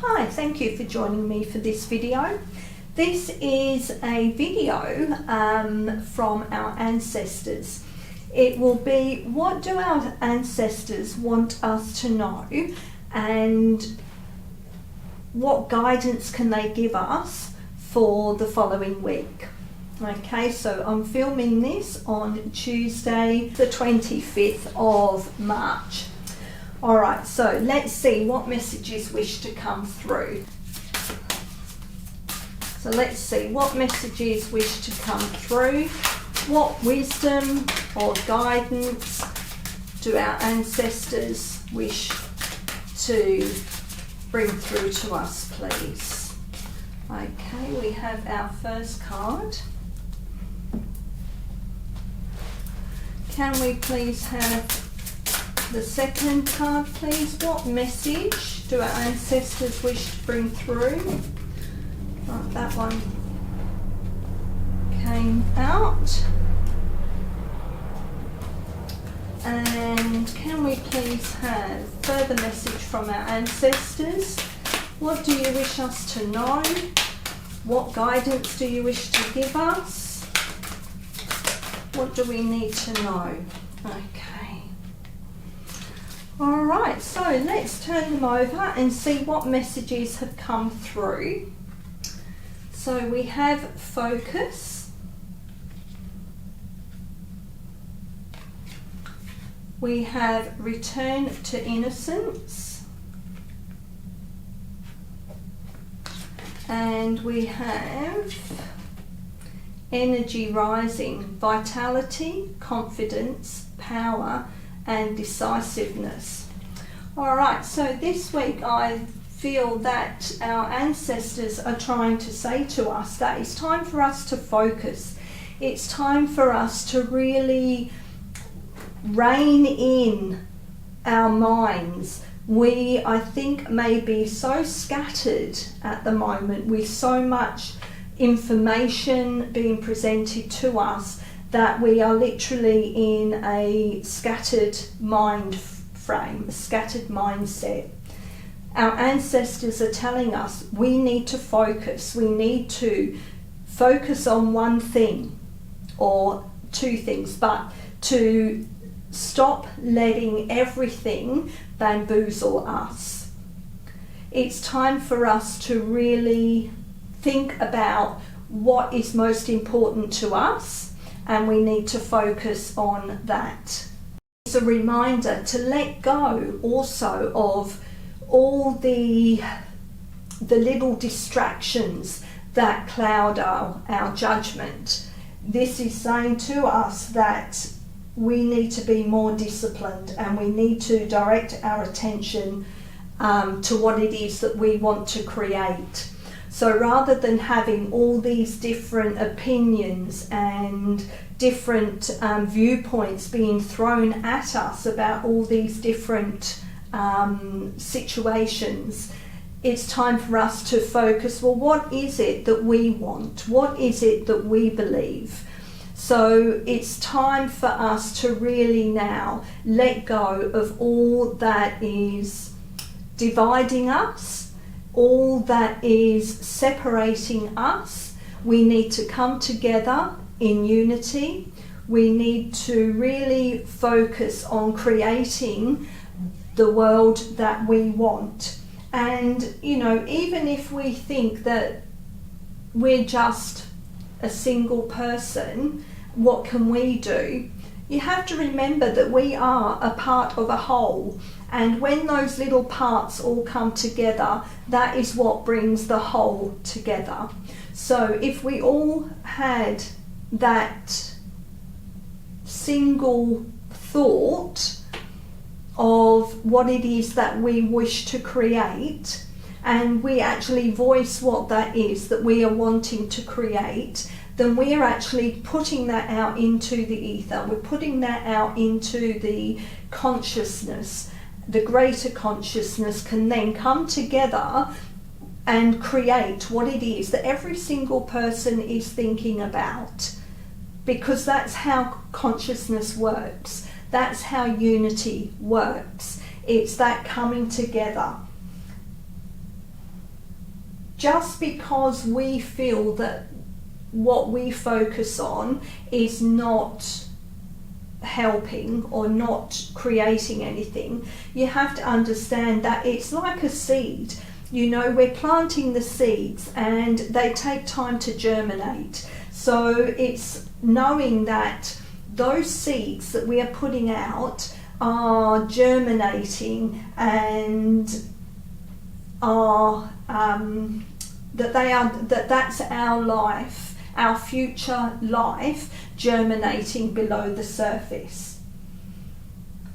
Hi, thank you for joining me for this video. This is a video from our ancestors. It will be, what do our ancestors want us to know, and what guidance can they give us for the following week? Okay, so I'm filming this on Tuesday the 25th of March. Alright, so let's see what messages wish to come through. So let's see what messages wish to come through. What wisdom or guidance do our ancestors wish to bring through to us, please? Okay, we have our first card. Can we please have the second card, please? What message do our ancestors wish to bring through? Right, that one came out. And can we please have further message from our ancestors? What do you wish us to know? What guidance do you wish to give us? What do we need to know? Okay. Alright, so let's turn them over and see what messages have come through. So we have focus. We have return to innocence. And we have energy rising, vitality, confidence, power and decisiveness. Alright, so this week I feel that our ancestors are trying to say to us that it's time for us to focus. It's time for us to really rein in our minds. We, I think, may be so scattered at the moment with so much information being presented to us that we are literally in a scattered mind frame, a scattered mindset. Our ancestors are telling us we need to focus. We need to focus on one thing or two things, but to stop letting everything bamboozle us. It's time for us to really think about what is most important to us, and we need to focus on that. It's a reminder to let go also of all the little distractions that cloud our judgment. This is saying to us that we need to be more disciplined, and we need to direct our attention to what it is that we want to create. So rather than having all these different opinions and different viewpoints being thrown at us about all these different situations, it's time for us to focus, well, what is it that we want? What is it that we believe? So it's time for us to really now let go of all that is dividing us, all that is separating us. We need to come together in unity. We need to really focus on creating the world that we want. And, you know, even if we think that we're just a single person, what can we do? You have to remember that we are a part of a whole, and when those little parts all come together, that is what brings the whole together. So if we all had that single thought of what it is that we wish to create, and we actually voice what that is that we are wanting to create, then we are actually putting that out into the ether. We're putting that out into the consciousness. The greater consciousness can then come together and create what it is that every single person is thinking about, because that's how consciousness works. That's how unity works. It's that coming together. just because we feel that what we focus on is not helping or not creating anything, you have to understand that it's like a seed. You know, we're planting the seeds and they take time to germinate. So it's knowing that those seeds that we are putting out are germinating and are that's our life, our future life germinating below the surface.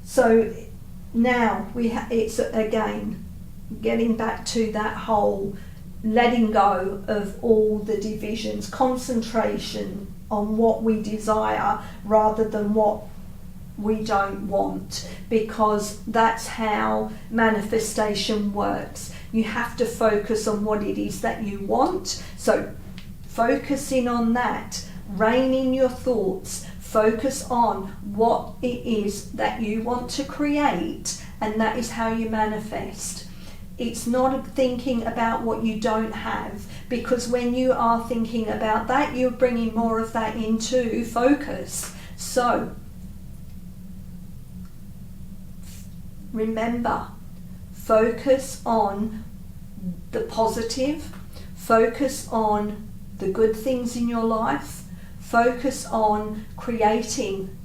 So now it's again getting back to that whole letting go of all the divisions, concentration on what we desire rather than what we don't want, because that's how manifestation works. You have to focus on what it is that you want. So focusing on that, rein in your thoughts, focus on what it is that you want to create, and that is how you manifest. It's not thinking about what you don't have, because when you are thinking about that, you're bringing more of that into focus. So remember, focus on the positive, focus on the good things in your life, focus on creating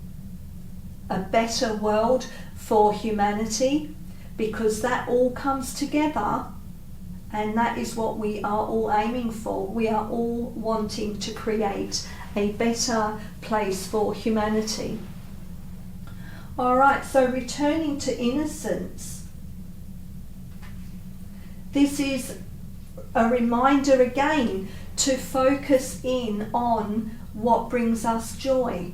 a better world for humanity, because that all comes together, and that is what we are all aiming for. We are all wanting to create a better place for humanity. Alright, so returning to innocence. This is a reminder again to focus in on what brings us joy.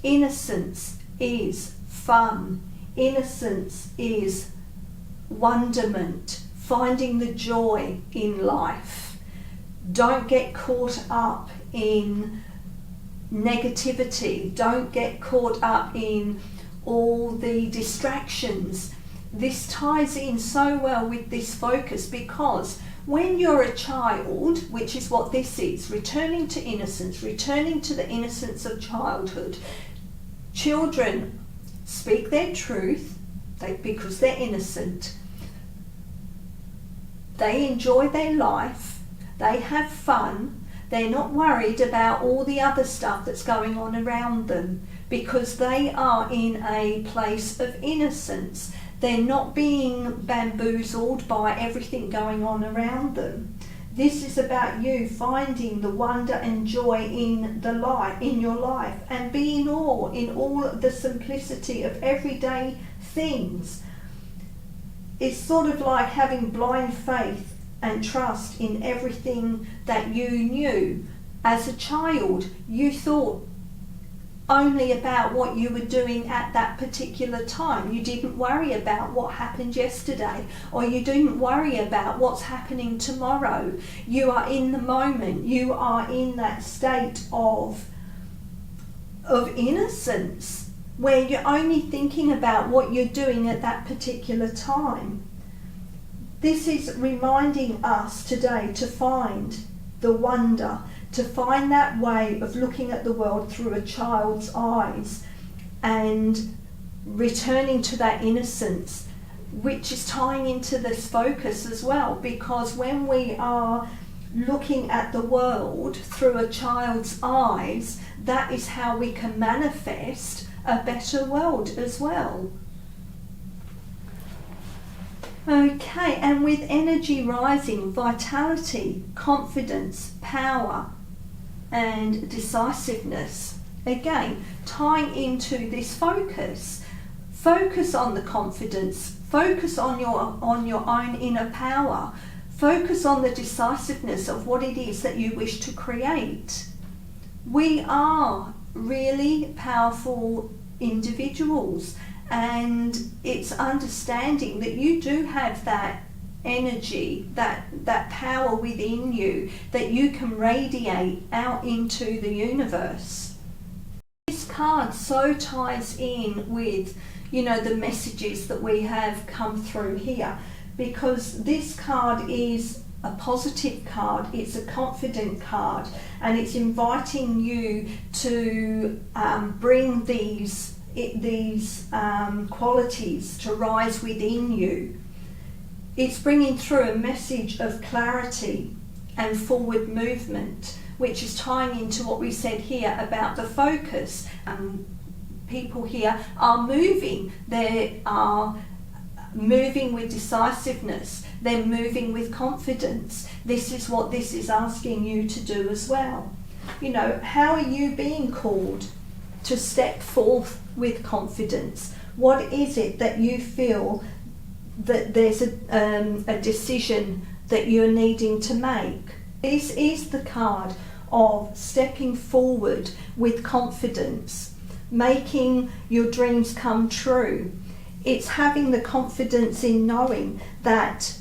Innocence is fun. Innocence is wonderment, finding the joy in life. Don't get caught up in negativity. Don't get caught up in all the distractions. This ties in so well with this focus, because when you're a child, which is what this is, returning to innocence, returning to the innocence of childhood, children speak their truth because they're innocent. They enjoy their life, they have fun, they're not worried about all the other stuff that's going on around them, because they are in a place of innocence. They're not being bamboozled by everything going on around them. This is about you finding the wonder and joy in the light, in your life, and be in awe in all the simplicity of everyday things. It's sort of like having blind faith and trust in everything that you knew. As a child, you thought only about what you were doing at that particular time. You didn't worry about what happened yesterday, or you didn't worry about what's happening tomorrow. You are in the moment. You are in that state of innocence, where you're only thinking about what you're doing at that particular time. This is reminding us today to find the wonder, to find that way of looking at the world through a child's eyes and returning to that innocence, which is tying into this focus as well, because when we are looking at the world through a child's eyes, that is how we can manifest a better world as well. Okay, and with energy rising, vitality, confidence, power, and decisiveness. Again, tying into this focus. Focus on the confidence. Focus on your own inner power. Focus on the decisiveness of what it is that you wish to create. We are really powerful individuals, and it's understanding that you do have that energy, that power within you that you can radiate out into the universe. This card so ties in with, the messages that we have come through here, because this card is a positive card, it's a confident card, and it's inviting you to bring these qualities to rise within you. It's bringing through a message of clarity and forward movement, which is tying into what we said here about the focus. People here are moving. They are moving with decisiveness. They're moving with confidence. This is what this is asking you to do as well. You know, how are you being called to step forth with confidence? What is it that you feel that there's a decision that you're needing to make? This is the card of stepping forward with confidence, making your dreams come true. It's having the confidence in knowing that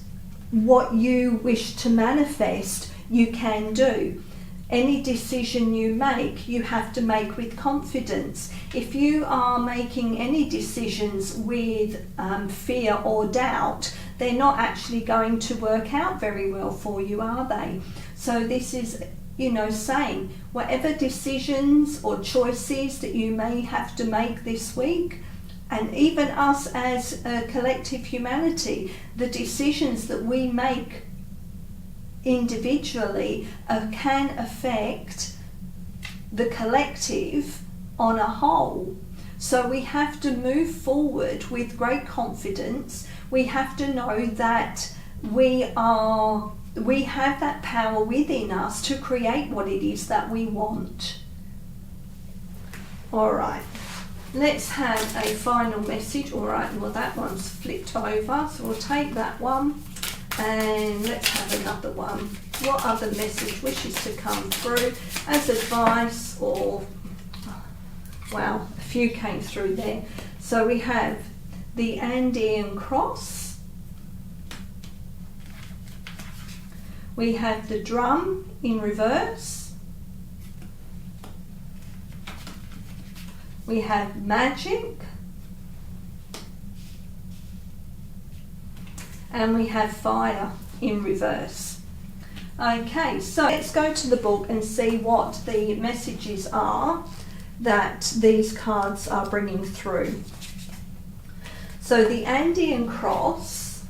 what you wish to manifest, you can do. Any decision you make, you have to make with confidence. If you are making any decisions with fear or doubt, they're not actually going to work out very well for you, are they? So this is, you know, saying whatever decisions or choices that you may have to make this week, and even us as a collective humanity, the decisions that we make individually can affect the collective on a whole. So we have to move forward with great confidence. We have to know that we have that power within us to create what it is that we want. All right. Let's have a final message. All right, well, that one's flipped over, so we'll take that one and let's have another one. What other message wishes to come through as advice, or, wow, a few came through there. So we have the Andean cross. We have the drum in reverse. We have magic, and we have fire in reverse. Okay, so let's go to the book and see what the messages are that these cards are bringing through. So the Andean cross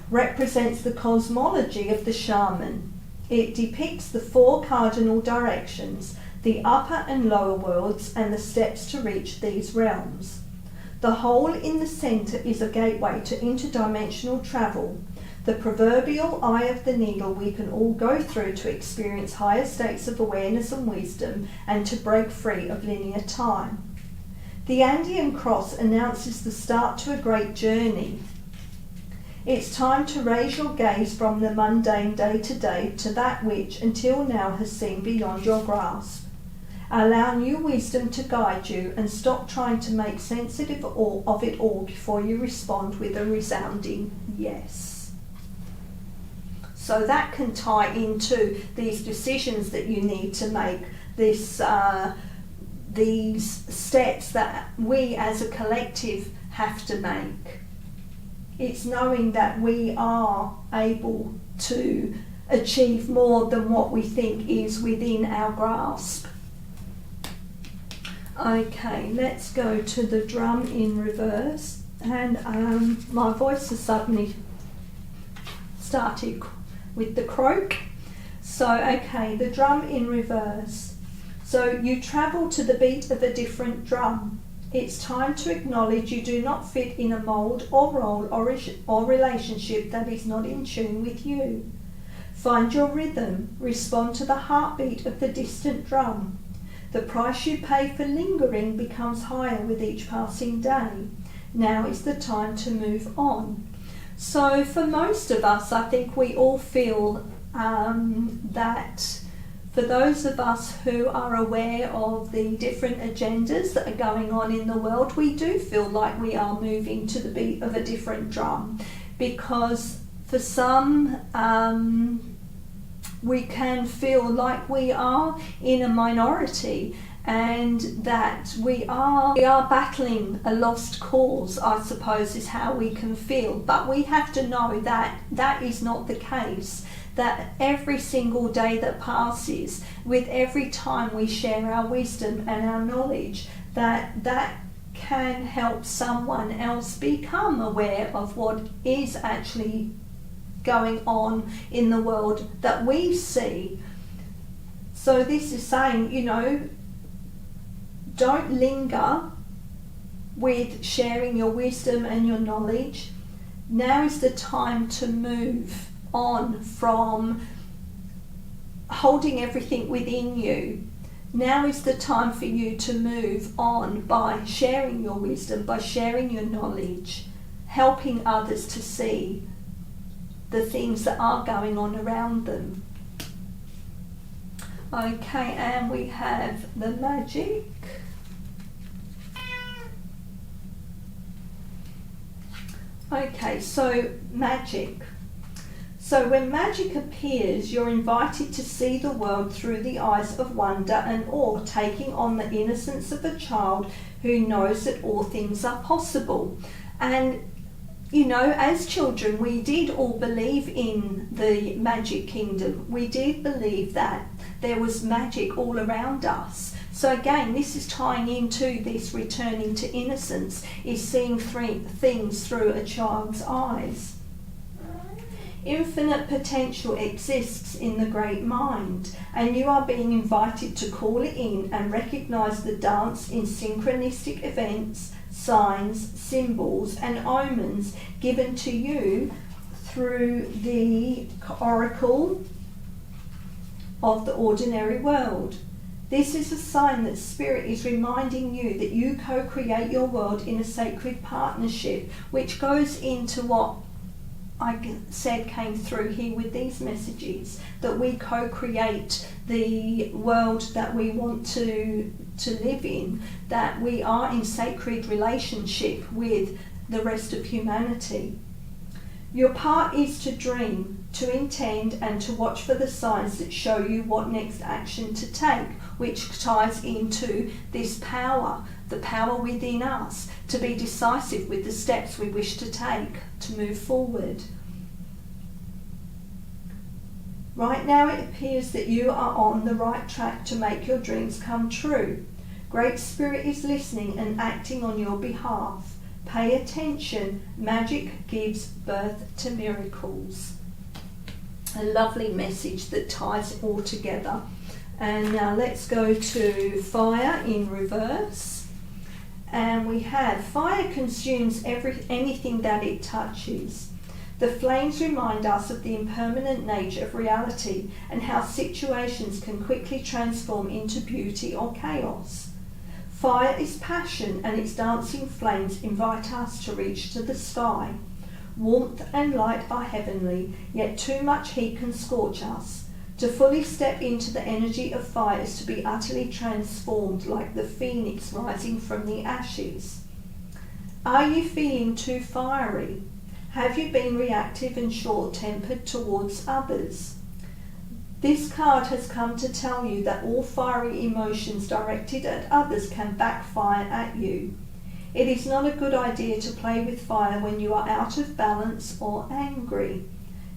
represents the cosmology of the shaman. It depicts the 4 cardinal directions, the upper and lower worlds, and the steps to reach these realms. The hole in the centre is a gateway to interdimensional travel, the proverbial eye of the needle we can all go through to experience higher states of awareness and wisdom, and to break free of linear time. The Andean cross announces the start to a great journey. It's time to raise your gaze from the mundane day-to-day to that which until now has seemed beyond your grasp. Allow new wisdom to guide you and stop trying to make sense of it all before you respond with a resounding yes. So that can tie into these decisions that you need to make, these steps that we as a collective have to make. It's knowing that we are able to achieve more than what we think is within our grasp. Okay, let's go to the drum in reverse, and my voice has suddenly started with the croak. So, okay, the drum in reverse. So you travel to the beat of a different drum. It's time to acknowledge you do not fit in a mould or role or relationship that is not in tune with you. Find your rhythm, respond to the heartbeat of the distant drum. The price you pay for lingering becomes higher with each passing day. Now is the time to move on. So for most of us, I think we all feel that for those of us who are aware of the different agendas that are going on in the world, we do feel like we are moving to the beat of a different drum, because for some we can feel like we are in a minority, and that we are battling a lost cause, I suppose is how we can feel. But we have to know that that is not the case, that every single day that passes, with every time we share our wisdom and our knowledge, that can help someone else become aware of what is actually going on in the world that we see. So this is saying, you know, don't linger with sharing your wisdom and your knowledge. Now is the time to move on from holding everything within you. Now is the time for you to move on by sharing your wisdom, by sharing your knowledge, helping others to see the things that are going on around them. Okay, and we have the magic. Okay, so magic. So when magic appears, you're invited to see the world through the eyes of wonder and awe, taking on the innocence of a child who knows that all things are possible. And you know, as children, we did all believe in the magic kingdom. We did believe that there was magic all around us. So again, this is tying into this returning to innocence, is seeing things through a child's eyes. Infinite potential exists in the great mind, and you are being invited to call it in and recognise the dance in synchronistic events, signs, symbols and omens given to you through the oracle of the ordinary world. This is a sign that Spirit is reminding you that you co-create your world in a sacred partnership, which goes into what I said came through here with these messages, that we co-create the world that we want to live in, that we are in sacred relationship with the rest of humanity. Your part is to dream, to intend and to watch for the signs that show you what next action to take, which ties into this power, the power within us, to be decisive with the steps we wish to take to move forward. Right now it appears that you are on the right track to make your dreams come true. Great Spirit is listening and acting on your behalf. Pay attention. Magic gives birth to miracles. A lovely message that ties it all together. And now let's go to fire in reverse. And we have fire consumes anything that it touches. The flames remind us of the impermanent nature of reality and how situations can quickly transform into beauty or chaos. Fire is passion, and its dancing flames invite us to reach to the sky. Warmth and light are heavenly, yet too much heat can scorch us. To fully step into the energy of fire is to be utterly transformed, like the phoenix rising from the ashes. Are you feeling too fiery? Have you been reactive and short-tempered towards others? This card has come to tell you that all fiery emotions directed at others can backfire at you. It is not a good idea to play with fire when you are out of balance or angry.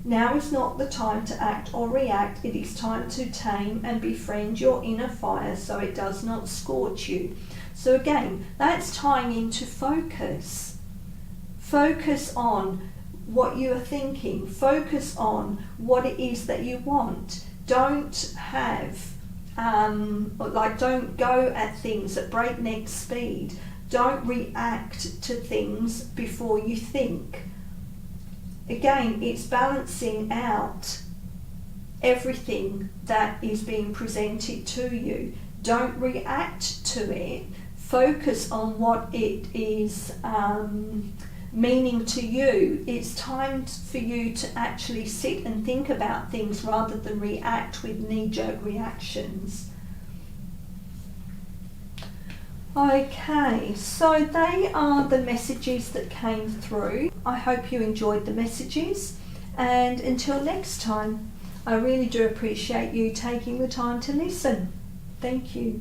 Now is not the time to act or react. It is time to tame and befriend your inner fire so it does not scorch you. So again, that's tying into focus. Focus on what you are thinking. Focus on what it is that you want. Don't have, don't go at things at breakneck speed. Don't react to things before you think. Again, it's balancing out everything that is being presented to you. Don't react to it. Focus on what it is meaning to you. It's time for you to actually sit and think about things rather than react with knee-jerk reactions. Okay, so they are the messages that came through. I hope you enjoyed the messages, and until next time, I really do appreciate you taking the time to listen. Thank you.